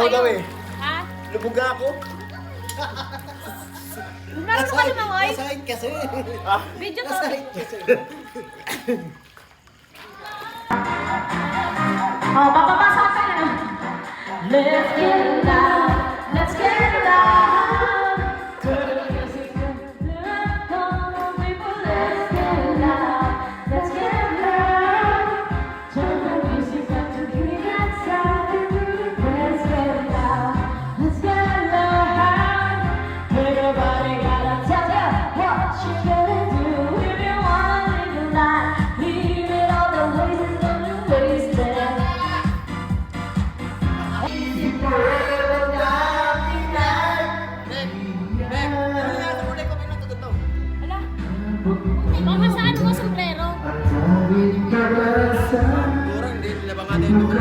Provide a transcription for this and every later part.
daw eh. Ha? Lubog nga ako. Meron ka lumangoy? Nasahid kasi. Video to. Nasahid kasi. Oh, papapasa ka na. Let's get it loud. Let's get it loud. Turn the music up. Come on, people, let's get it loud. Let's get it loud. Turn the music up to bring it outside. Let's get it loud. Let's get it loud. Everybody gotta tell you what you gonna do if you wanna live your life. Leave it all the ways and the wasted. Ala, mama saan mo sombrero? Siguro hindi nila ba nga dito.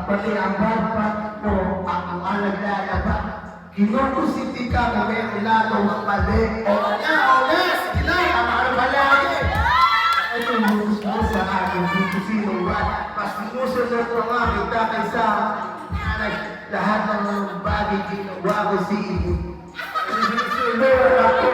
Pati ang babat mo ang alaglalaba. Kinukusiti ka na may ilagaw ng mali. O na, sige na, ang malaki. Ito yung gusto mo sa akin, dito sinuwan. Mas sumusunod ko nga kita kaysa lahat ng bagay ginawa ko si Ibu. Sunod ako.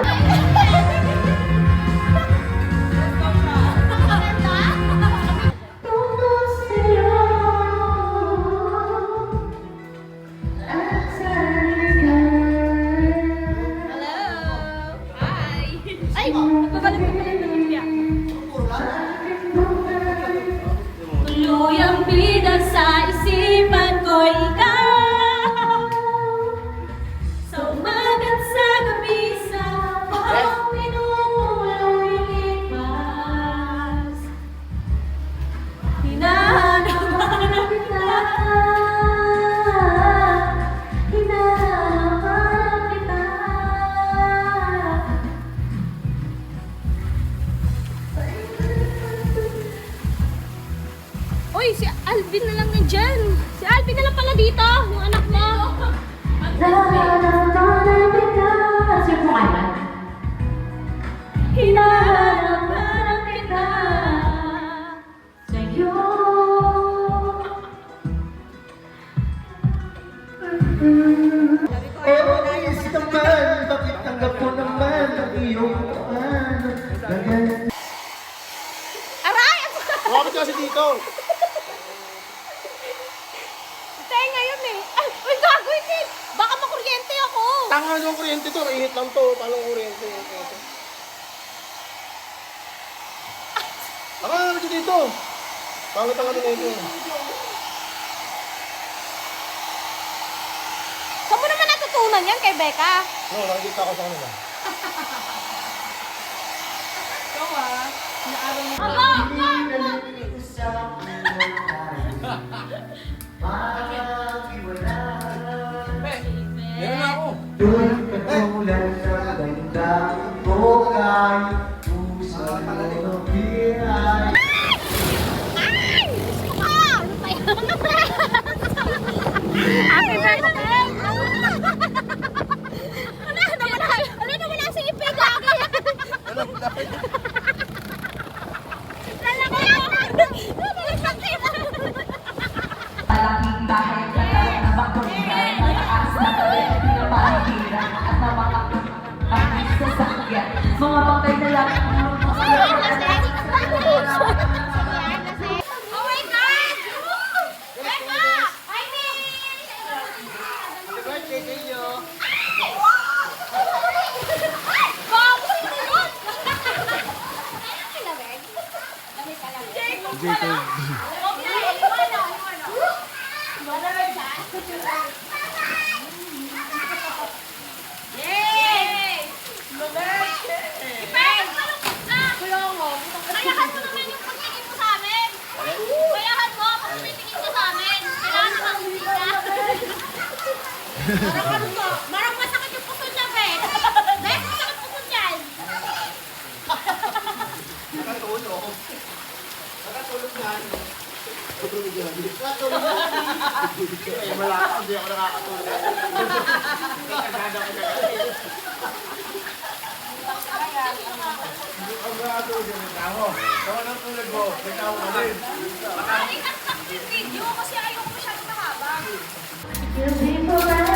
Ay, magpapalik mo pala ng lumpia. Tuluyang bida sa isipan ko ikaw. Sa umagat sa gabi sa pang pinulong ilipas. Hinahanap kita. Hinahanap kita. Uy, si Alvin na lang nandyan. Si Alvin na lang pala dito, yung anak mo. Sino po kayo? Hinahanap kita sa'yo. Oh, ayos naman, bakit tanggap mo naman ang iyong ano? Aray! Bakit kasi dito? Tayo ngayon eh. Ay, uy, gago eh. Baka makuryente ako. Tanga yung kuryente to, init lang to. Paano kuryente? Tanga na dito. Tanga na dito. Saan mo naman natutunan yan kay Becca? No, nakikita ko sa kanila. Meron na ako. Doon katulad sa ganda ko kay puso ng bihay. Ano pa yan? Happy birthday! Ano na wala si Ipe, gagi? Lalaki yan! Malaking bahay, katawan na bakong malakas na palit, pinapahirang at na mga Mga bangkay na lang. Oh my God! Teka! I mean... Bago yun! Lamig? Lamig ka lang. Jacob! Okay, iwan o. Malamig ka? Yay! Ipay! Kulong mo. Kayahan mo naman yung pagtingin mo sa amin. Kayahan mo pag tumitingin ka sa amin. Kailangan naman hindi ka. Marang masakit yung puso niya, be. Dahil masakit puso niyan. Nakatulog na. Eh, wala ako, hindi ako nakakatulog. Kagada ko na. Ang nakatulog yung tao. Kung anong tulog mo, may tao ka rin. Balik at video kasi ayoko masyadong mahaba. You'll be forever.